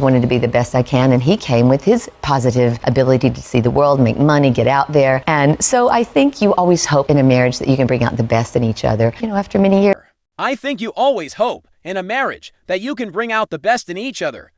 wanted to be the best I can, and he came with his positive ability to see the world, make money, get out there. And so I think you always hope in a marriage that you can bring out the best in each other, after many years. I think you always hope in a marriage that you can bring out the best in each other.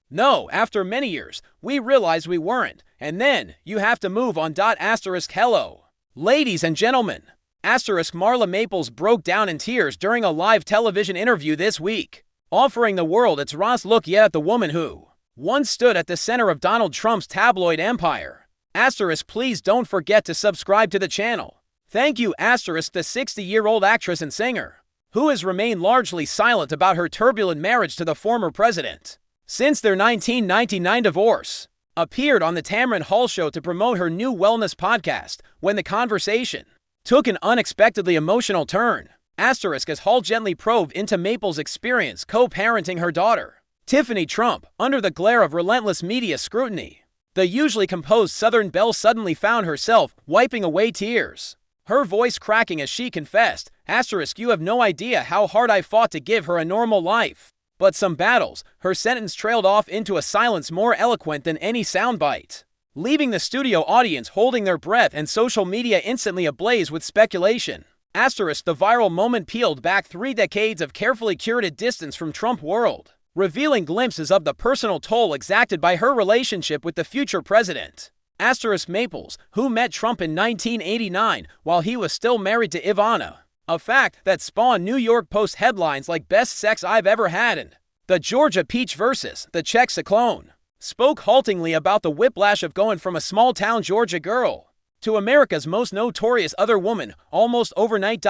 No, after many years, we realized we weren't, and then you have to move on. Hello. Ladies and gentlemen, Marla Maples broke down in tears during a live television interview this week, offering the world its rawest look yet at the woman who once stood at the center of Donald Trump's tabloid empire. Please don't forget to subscribe to the channel. Thank you. The 60-year-old actress and singer, who has remained largely silent about her turbulent marriage to the former president since their 1999 divorce, appeared on the Tamron Hall show to promote her new wellness podcast when the conversation took an unexpectedly emotional turn. As Hall gently probed into Maples' experience co-parenting her daughter, Tiffany Trump, under the glare of relentless media scrutiny. The usually composed Southern belle suddenly found herself wiping away tears, her voice cracking as she confessed, "You have no idea how hard I fought to give her a normal life. But some battles," her sentence trailed off into a silence more eloquent than any soundbite, leaving the studio audience holding their breath and social media instantly ablaze with speculation. The viral moment peeled back 3 decades of carefully curated distance from Trump world, revealing glimpses of the personal toll exacted by her relationship with the future president. Maples, who met Trump in 1989 while he was still married to Ivana, a fact that spawned New York Post headlines like "Best Sex I've Ever Had" and "The Georgia Peach versus the Czech Cyclone," spoke haltingly about the whiplash of going from a small-town Georgia girl to America's most notorious other woman almost overnight.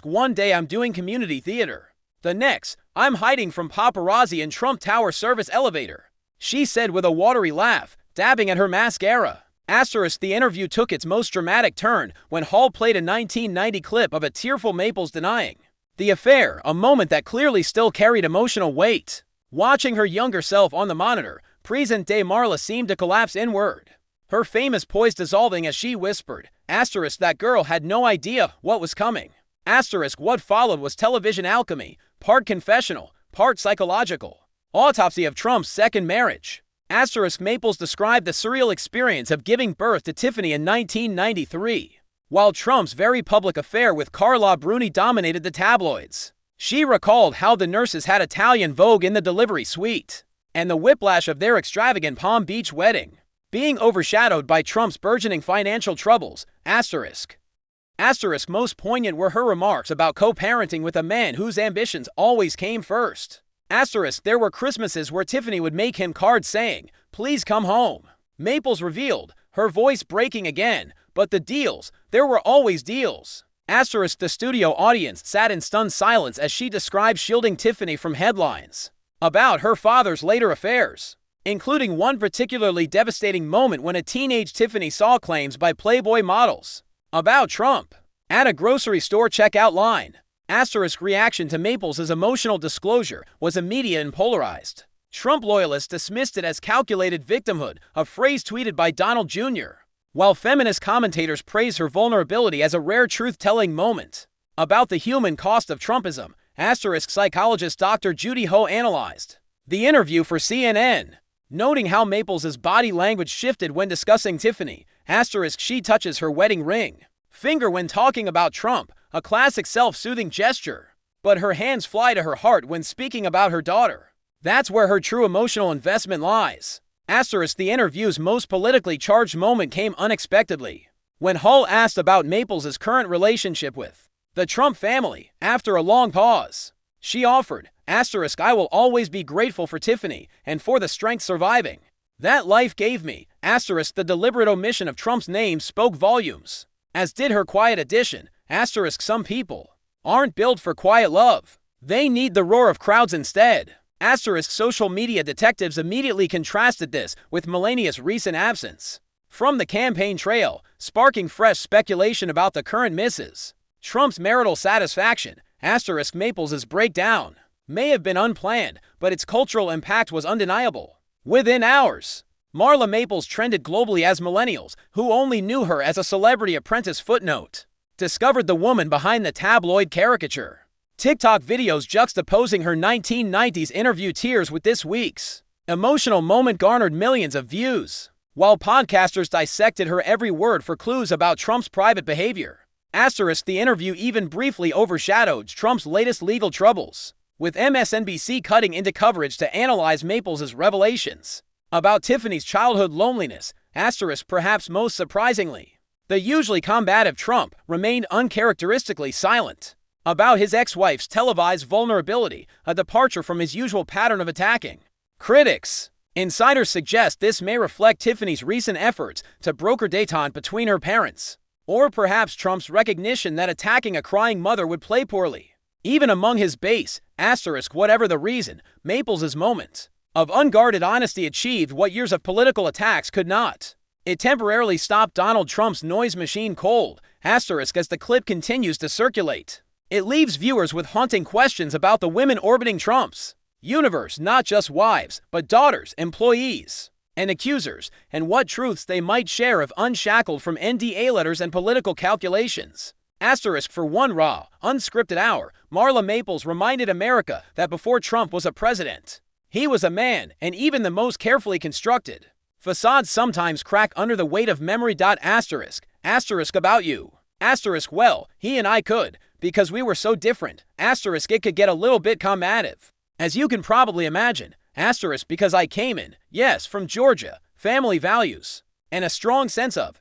One day I'm doing community theater. The next, I'm hiding from paparazzi in Trump Tower service elevator, she said with a watery laugh, dabbing at her mascara. The interview took its most dramatic turn when Hall played a 1990 clip of a tearful Maples denying the affair, a moment that clearly still carried emotional weight. Watching her younger self on the monitor, present-day Marla seemed to collapse inward, her famous poise dissolving as she whispered, "That girl had no idea what was coming." What followed was television alchemy, part confessional, part psychological. Autopsy of Trump's second marriage. Maples described the surreal experience of giving birth to Tiffany in 1993, while Trump's very public affair with Carla Bruni dominated the tabloids. She recalled how the nurses had Italian Vogue in the delivery suite, and the whiplash of their extravagant Palm Beach wedding being overshadowed by Trump's burgeoning financial troubles. Most poignant were her remarks about co-parenting with a man whose ambitions always came first. There were Christmases where Tiffany would make him cards saying, "Please come home," Maples revealed, her voice breaking again. But the deals, there were always deals. The studio audience sat in stunned silence as she described shielding Tiffany from headlines about her father's later affairs, including one particularly devastating moment when a teenage Tiffany saw claims by Playboy models about Trump at a grocery store checkout line. Reaction to Maples' emotional disclosure was immediate and polarized. Trump loyalists dismissed it as calculated victimhood, a phrase tweeted by Donald Jr., while feminist commentators praised her vulnerability as a rare truth-telling moment about the human cost of Trumpism. Psychologist Dr. Judy Ho analyzed the interview for CNN, noting how Maples' body language shifted when discussing Tiffany. She touches her wedding ring finger when talking about Trump, a classic self-soothing gesture, but her hands fly to her heart when speaking about her daughter. That's where her true emotional investment lies. The interview's most politically charged moment came unexpectedly, when Hall asked about Maples' current relationship with the Trump family. After a long pause, she offered, "I will always be grateful for Tiffany and for the strength surviving that life gave me." The deliberate omission of Trump's name spoke volumes, as did her quiet addition. Some people aren't built for quiet love. They need the roar of crowds instead. Social media detectives immediately contrasted this with Melania's recent absence from the campaign trail, sparking fresh speculation about the current Mrs. Trump's marital satisfaction. Maples' breakdown may have been unplanned, but its cultural impact was undeniable. Within hours, Marla Maples trended globally as millennials, who only knew her as a Celebrity Apprentice footnote, discovered the woman behind the tabloid caricature. TikTok videos juxtaposing her 1990s interview tears with this week's Emotional moment garnered millions of views, while podcasters dissected her every word for clues about Trump's private behavior. Asterisk, the interview even briefly overshadowed Trump's latest legal troubles, with MSNBC cutting into coverage to analyze Maples' revelations about Tiffany's childhood loneliness. Asterisk, perhaps most surprisingly, the usually combative Trump remained uncharacteristically silent about his ex-wife's televised vulnerability, a departure from his usual pattern of attacking critics. Insiders suggest this may reflect Tiffany's recent efforts to broker détente between her parents, or perhaps Trump's recognition that attacking a crying mother would play poorly, even among his base. Asterisk, whatever the reason, Maples' moment of unguarded honesty achieved what years of political attacks could not. It temporarily stopped Donald Trump's noise machine cold. Asterisk, as the clip continues to circulate, it leaves viewers with haunting questions about the women orbiting Trump's universe, not just wives, but daughters, employees, and accusers, and what truths they might share if unshackled from NDA letters and political calculations. Asterisk, for one raw, unscripted hour, Marla Maples reminded America that before Trump was a president, he was a man, and even the most carefully constructed facades sometimes crack under the weight of memory. Asterisk about you. Asterisk, well, he and I could, because we were so different. Asterisk, it could get a little bit combative, as you can probably imagine. Asterisk, because I came in, yes, from Georgia, family values, and a strong sense of,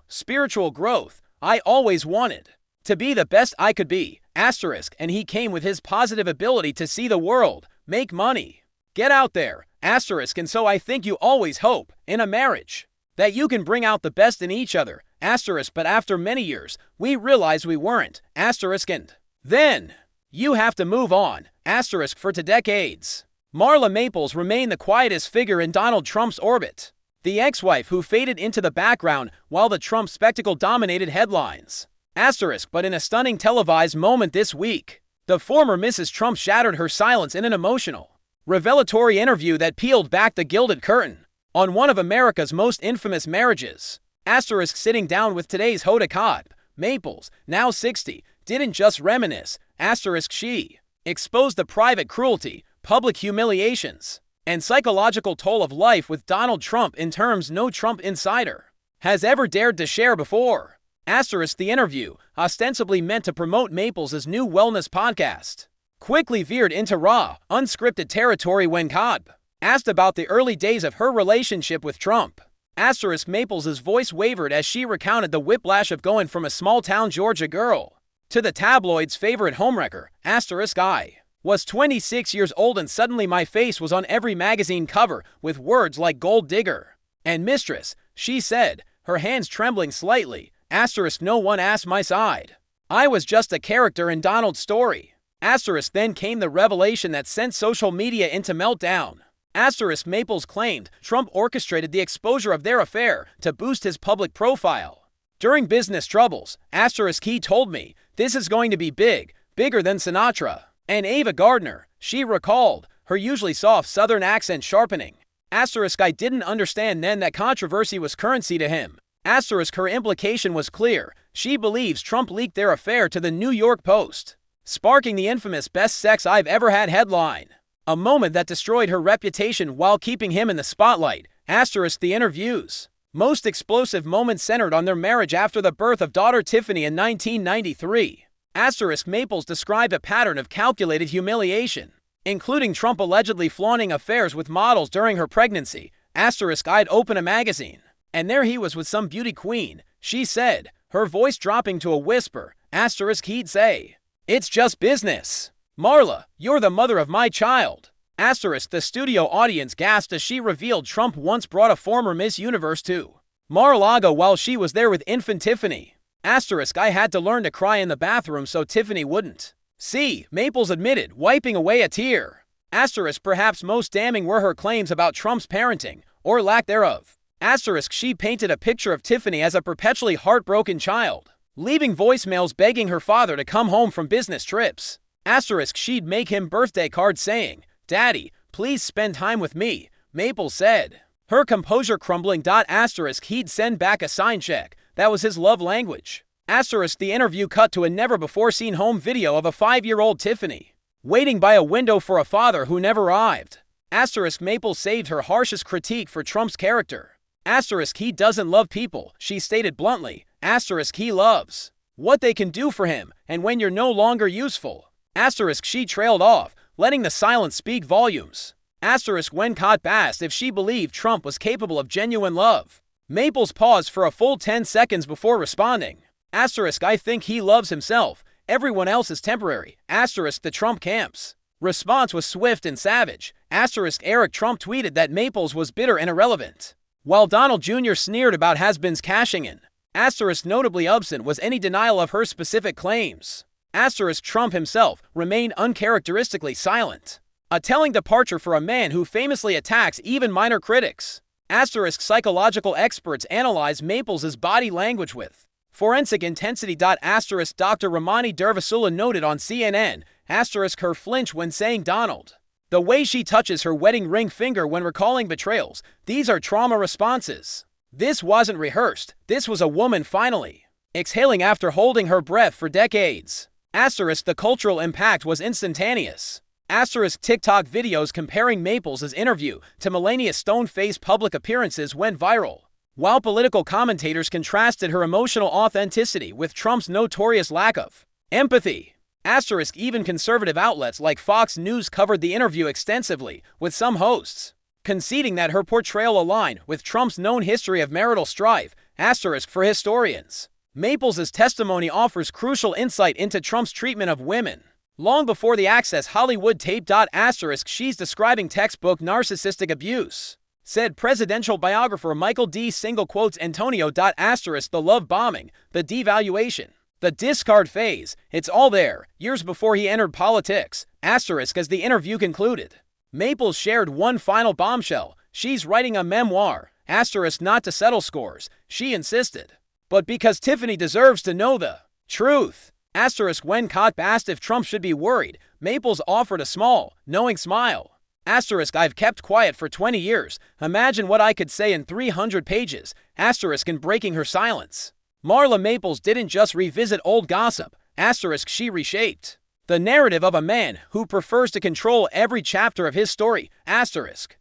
spiritual growth. I always wanted to be the best I could be. Asterisk, and he came with his positive ability to see the world, make money, get out there. Asterisk, and so I think you always hope, in a marriage, that you can bring out the best in each other. Asterisk, but after many years, we realized we weren't. Asterisk, and then you have to move on. Asterisk, for 2 decades, Marla Maples remained the quietest figure in Donald Trump's orbit, the ex-wife who faded into the background while the Trump spectacle dominated headlines. Asterisk, but in a stunning televised moment this week, the former Mrs. Trump shattered her silence in an emotional, revelatory interview that peeled back the gilded curtain on one of America's most infamous marriages. Asterisk, sitting down with today's Hoda Kotb, Maples, now 60, didn't just reminisce. Asterisk, she exposed the private cruelty, public humiliations, and psychological toll of life with Donald Trump in terms no Trump insider has ever dared to share before. Asterisk, the interview, ostensibly meant to promote Maples' new wellness podcast, quickly veered into raw, unscripted territory when Kotb asked about the early days of her relationship with Trump. Asterisk, Maples' voice wavered as she recounted the whiplash of going from a small-town Georgia girl to the tabloid's favorite homewrecker. Asterisk, I was 26 years old and suddenly my face was on every magazine cover with words like gold digger and mistress, she said, her hands trembling slightly. Asterisk, no one asked my side. I was just a character in Donald's story. Asterisk, then came the revelation that sent social media into meltdown. Asterisk, Maples claimed Trump orchestrated the exposure of their affair to boost his public profile. During business troubles, asterisk, he told me, this is going to be big, bigger than Sinatra and Ava Gardner, she recalled, her usually soft southern accent sharpening. Asterisk, I didn't understand then that controversy was currency to him. Asterisk, her implication was clear. She believes Trump leaked their affair to the New York Post, sparking the infamous best sex I've ever had headline, a moment that destroyed her reputation while keeping him in the spotlight. Asterisk, the interview's most explosive moments centered on their marriage after the birth of daughter Tiffany in 1993. Asterisk, Maples described a pattern of calculated humiliation, including Trump allegedly flaunting affairs with models during her pregnancy. Asterisk, I'd open a magazine, and there he was with some beauty queen, she said, her voice dropping to a whisper. Asterisk, he'd say, it's just business. Marla, you're the mother of my child. Asterisk, the studio audience gasped as she revealed Trump once brought a former Miss Universe to Mar-a-Lago while she was there with infant Tiffany. Asterisk, I had to learn to cry in the bathroom so Tiffany wouldn't see, Maples admitted, wiping away a tear. Asterisk, perhaps most damning were her claims about Trump's parenting, or lack thereof. Asterisk, she painted a picture of Tiffany as a perpetually heartbroken child, leaving voicemails begging her father to come home from business trips. Asterisk, she'd make him birthday cards saying, Daddy, please spend time with me, Maples said, her composure crumbling. Asterisk, he'd send back a signed check. That was his love language. Asterisk, the interview cut to a never-before-seen home video of a 5-year-old Tiffany waiting by a window for a father who never arrived. Asterisk Maples saved her harshest critique for Trump's character. Asterisk he doesn't love people, she stated bluntly. Asterisk he loves what they can do for him, and when you're no longer useful. Asterisk she trailed off, letting the silence speak volumes. Asterisk when caught asked if she believed Trump was capable of genuine love. Maples paused for a full 10 seconds before responding. Asterisk I think he loves himself. Everyone else is temporary. Asterisk the Trump camps. Response was swift and savage. Asterisk Eric Trump tweeted that Maples was bitter and irrelevant, while Donald Jr. sneered about has-beens cashing in. Asterisk notably absent was any denial of her specific claims. Asterisk Trump himself remained uncharacteristically silent. A telling departure for a man who famously attacks even minor critics. Asterisk psychological experts analyze Maples' body language with forensic intensity. Asterisk Dr. Ramani Durvasula noted on CNN, asterisk her flinch when saying Donald. The way she touches her wedding ring finger when recalling betrayals, these are trauma responses. This wasn't rehearsed, this was a woman finally exhaling after holding her breath for decades. Asterisk the cultural impact was instantaneous. Asterisk TikTok videos comparing Maples' interview to Melania's stone-faced public appearances went viral, while political commentators contrasted her emotional authenticity with Trump's notorious lack of empathy. Asterisk even conservative outlets like Fox News covered the interview extensively, with some hosts conceding that her portrayal aligned with Trump's known history of marital strife. Asterisk for historians, Maples' testimony offers crucial insight into Trump's treatment of women long before the Access Hollywood tape. Asterisk she's describing textbook narcissistic abuse, said presidential biographer Michael D. Single quotes Antonio. Asterisk the love bombing, the devaluation, the discard phase, it's all there, years before he entered politics. Asterisk as the interview concluded, Maples shared one final bombshell. She's writing a memoir. Asterisk not to settle scores, she insisted, but because Tiffany deserves to know the truth. Asterisk when caught asked if Trump should be worried, Maples offered a small, knowing smile. Asterisk I've kept quiet for 20 years. Imagine what I could say in 300 pages. Asterisk in breaking her silence, Marla Maples didn't just revisit old gossip. Asterisk she reshaped the narrative of a man who prefers to control every chapter of his story. Asterisk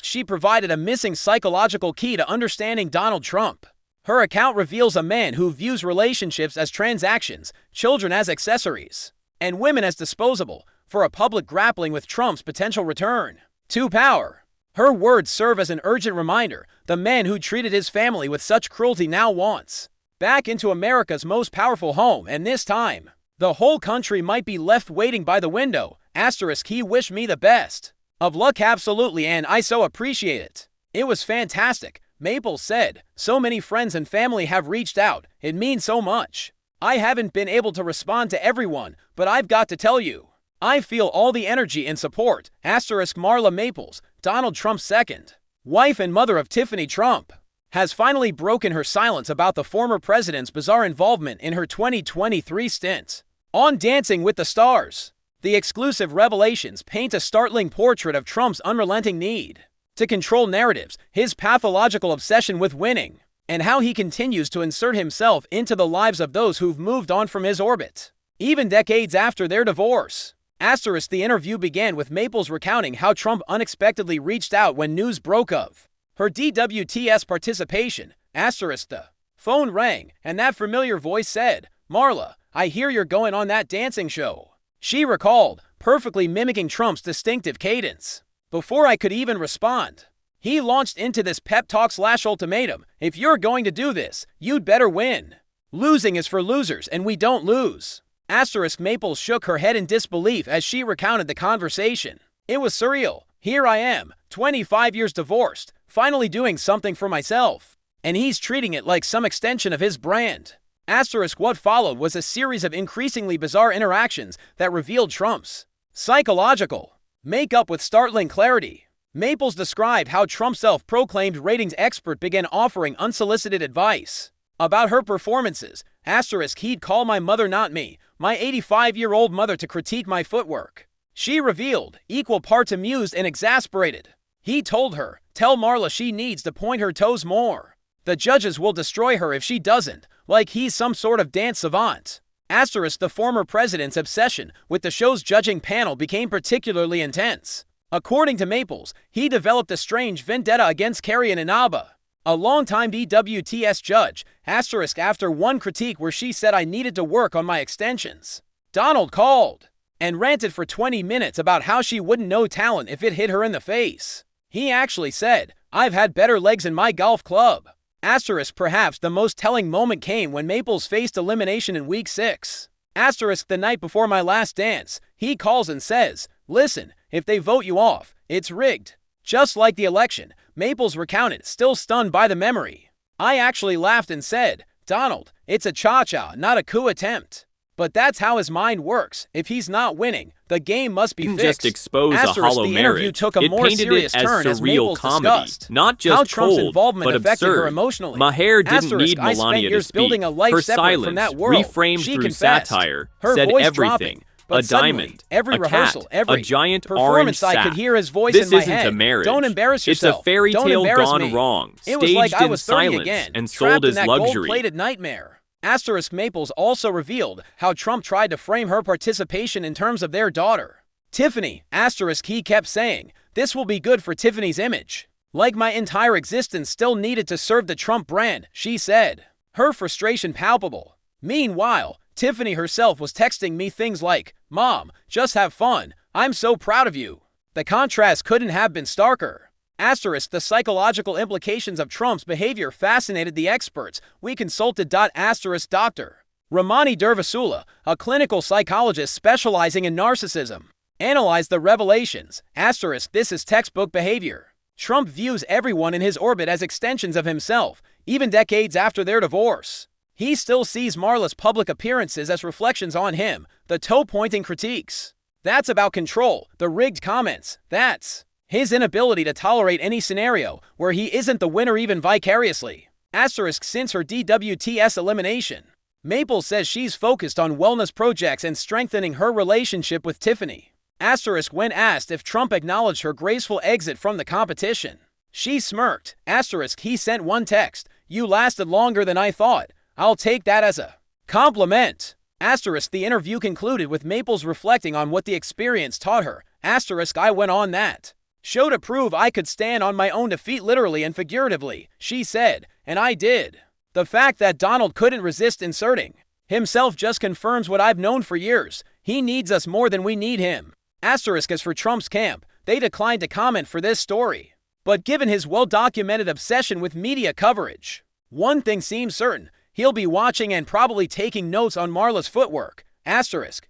she provided a missing psychological key to understanding Donald Trump. Her account reveals a man who views relationships as transactions, children as accessories, and women as disposable, for a public grappling with Trump's potential return to power. Her words serve as an urgent reminder: the man who treated his family with such cruelty now wants back into America's most powerful home, and this time, the whole country might be left waiting by the window. Asterisk he wished me the best of luck. Absolutely, and I so appreciate it. It was fantastic, Maples said. So many friends and family have reached out. It means so much. I haven't been able to respond to everyone, but I've got to tell you, I feel all the energy and support. Asterisk Marla Maples, Donald Trump's second wife and mother of Tiffany Trump, has finally broken her silence about the former president's bizarre involvement in her 2023 stint on Dancing with the Stars. The exclusive revelations paint a startling portrait of Trump's unrelenting need to control narratives, his pathological obsession with winning, and how he continues to insert himself into the lives of those who've moved on from his orbit, even decades after their divorce. Asterisk the interview began with Maples recounting how Trump unexpectedly reached out when news broke of her DWTS participation. Asterisk the phone rang, and that familiar voice said, "Marla, I hear you're going on that dancing show," she recalled, perfectly mimicking Trump's distinctive cadence. Before I could even respond, he launched into this pep talk/ultimatum: if you're going to do this, you'd better win. Losing is for losers, and we don't lose. Asterisk Maples shook her head in disbelief as she recounted the conversation. It was surreal. Here I am, 25 years divorced, finally doing something for myself, and he's treating it like some extension of his brand. Asterisk what followed was a series of increasingly bizarre interactions that revealed Trump's psychological makeup with startling clarity. Maples described how Trump's self-proclaimed ratings expert began offering unsolicited advice about her performances. Asterisk he'd call my mother, not me, my 85-year-old mother, to critique my footwork. She revealed, equal parts amused and exasperated. He told her, tell Marla she needs to point her toes more. The judges will destroy her if she doesn't, like he's some sort of dance savant. Asterisk, the former president's obsession with the show's judging panel became particularly intense. According to Maples, he developed a strange vendetta against Carrie Inaba, a longtime DWTS judge, asterisk, after one critique where she said I needed to work on my extensions. Donald called and ranted for 20 minutes about how she wouldn't know talent if it hit her in the face. He actually said, "I've had better legs in my golf club." Asterisk, perhaps the most telling moment came when Maples faced elimination in Week 6. Asterisk, the night before my last dance, he calls and says, "Listen, if they vote you off, it's rigged." Just like the election, Maples recounted, still stunned by the memory. "I actually laughed and said, 'Donald, it's a cha-cha, not a coup attempt.' But that's how his mind works. If he's not winning, the game must be fixed." Just expose Asterisk, a hollow the interview marriage. took a It more painted serious it as turn as surreal Maples comedy, discussed not just how Trump's cold, involvement but affected absurd. her emotionally. Maher didn't Asterisk, need I spent Melania to years speak. building a life Her separate silence, from that world. reframed She through confessed. satire, Her said voice everything. dropping, but A suddenly, diamond, every a rehearsal, cat, every a giant performance, orange I could sap. hear his voice This in my isn't head. a marriage. "Don't embarrass yourself. It's a fairy Don't tale embarrass gone me." wrong, It was like staged I was in 30 silence again, and trapped sold in as that luxury. gold-plated nightmare. Asterisk, Maples also revealed how Trump tried to frame her participation in terms of their daughter, Tiffany. Asterisk, he kept saying, "This will be good for Tiffany's image. Like my entire existence still needed to serve the Trump brand," she said. Her frustration palpable. Meanwhile, Tiffany herself was texting me things like, "Mom, just have fun. I'm so proud of you." The contrast couldn't have been starker. Asterisk, the psychological implications of Trump's behavior fascinated the experts we consulted. Asterisk, Dr. Ramani Durvasula, a clinical psychologist specializing in narcissism, analyzed the revelations. Asterisk, this is textbook behavior. Trump views everyone in his orbit as extensions of himself, even decades after their divorce. He still sees Marla's public appearances as reflections on him, the toe-pointing critiques. That's about control, the rigged comments. That's his inability to tolerate any scenario where he isn't the winner even vicariously. Asterisk, since her DWTS elimination, Maples says she's focused on wellness projects and strengthening her relationship with Tiffany. Asterisk, when asked if Trump acknowledged her graceful exit from the competition, she smirked. Asterisk, he sent one text, "You lasted longer than I thought. I'll take that as a compliment." Asterisk, the interview concluded with Maples reflecting on what the experience taught her. Asterisk, I went on that show to prove I could stand on my own defeat literally and figuratively, she said, and I did. The fact that Donald couldn't resist inserting himself just confirms what I've known for years. He needs us more than we need him. Asterisk, as for Trump's camp, they declined to comment for this story. But given his well-documented obsession with media coverage, one thing seems certain: he'll be watching and probably taking notes on Marla's footwork. Asterisk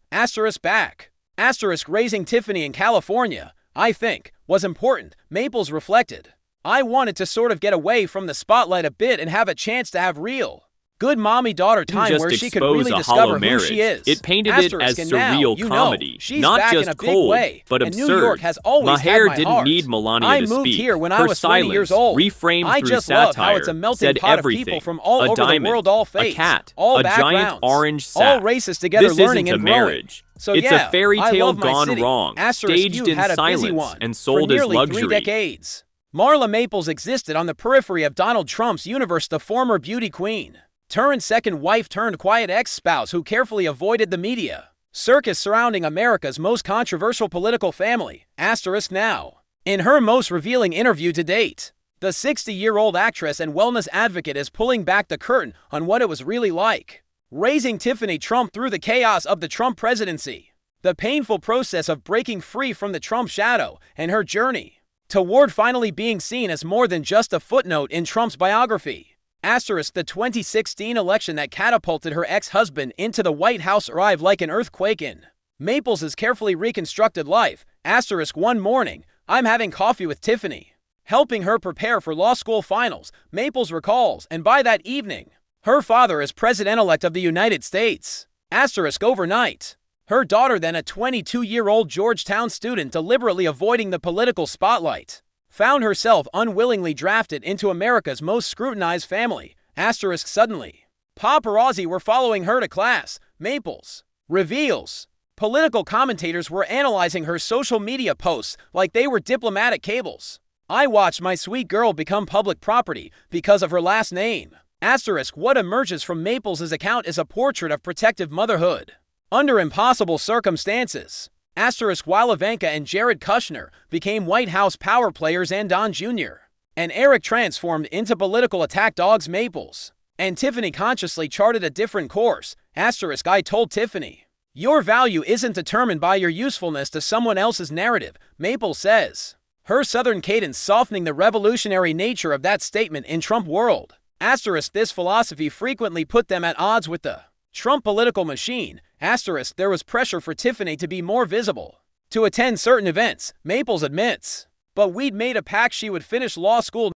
back. Asterisk, raising Tiffany in California, I think, was important, Maples reflected. I wanted to sort of get away from the spotlight a bit and have a chance to have real, good mommy-daughter time Just where she could expose really a discover hollow who marriage. she is. It painted Asterisk, it as and now, surreal you comedy, know, she's not back just in a big cold, way, but and absurd. New York has always had Maher my didn't heart. need Melania I to moved speak. here when I Her was 20 silence, years old. reframed I through just love satire, how it's a melting said pot everything. of people from all a over diamond, the world, all faiths, a cat, all a backgrounds, giant orange all sap. races together, This learning isn't and a growing. marriage. So It's yeah, a fairy I tale love my gone city. wrong, Asterisk, staged you've in had a busy silence one and sold for as nearly luxury. 3 decades. Marla Maples existed on the periphery of Donald Trump's universe, the former beauty queen turned second wife turned quiet ex-spouse who carefully avoided the media circus surrounding America's most controversial political family. Asterisk now. In her most revealing interview to date, the 60-year-old actress and wellness advocate is pulling back the curtain on what it was really like raising Tiffany Trump through the chaos of the Trump presidency, the painful process of breaking free from the Trump shadow, and her journey toward finally being seen as more than just a footnote in Trump's biography. Asterisk, the 2016 election that catapulted her ex-husband into the White House arrived like an earthquake in Maples' carefully reconstructed life. Asterisk, one morning, I'm having coffee with Tiffany, helping her prepare for law school finals, Maples recalls, and by that evening, her father is president-elect of the United States. Asterisk, overnight, her daughter, then a 22-year-old Georgetown student deliberately avoiding the political spotlight, found herself unwillingly drafted into America's most scrutinized family. Asterisk, suddenly, paparazzi were following her to class, Maples reveals. Political commentators were analyzing her social media posts like they were diplomatic cables. I watched my sweet girl become public property because of her last name. Asterisk, what emerges from Maples' account is a portrait of protective motherhood under impossible circumstances. Asterisk, while Ivanka and Jared Kushner became White House power players and Don Jr. and Eric transformed into political attack dogs, Maples and Tiffany consciously charted a different course. Asterisk, I told Tiffany, your value isn't determined by your usefulness to someone else's narrative, Maples says, her Southern cadence softening the revolutionary nature of that statement in Trump world. Asterisk, this philosophy frequently put them at odds with the Trump political machine. Asterisk, there was pressure for Tiffany to be more visible, to attend certain events, Maples admits. But we'd made a pact she would finish law school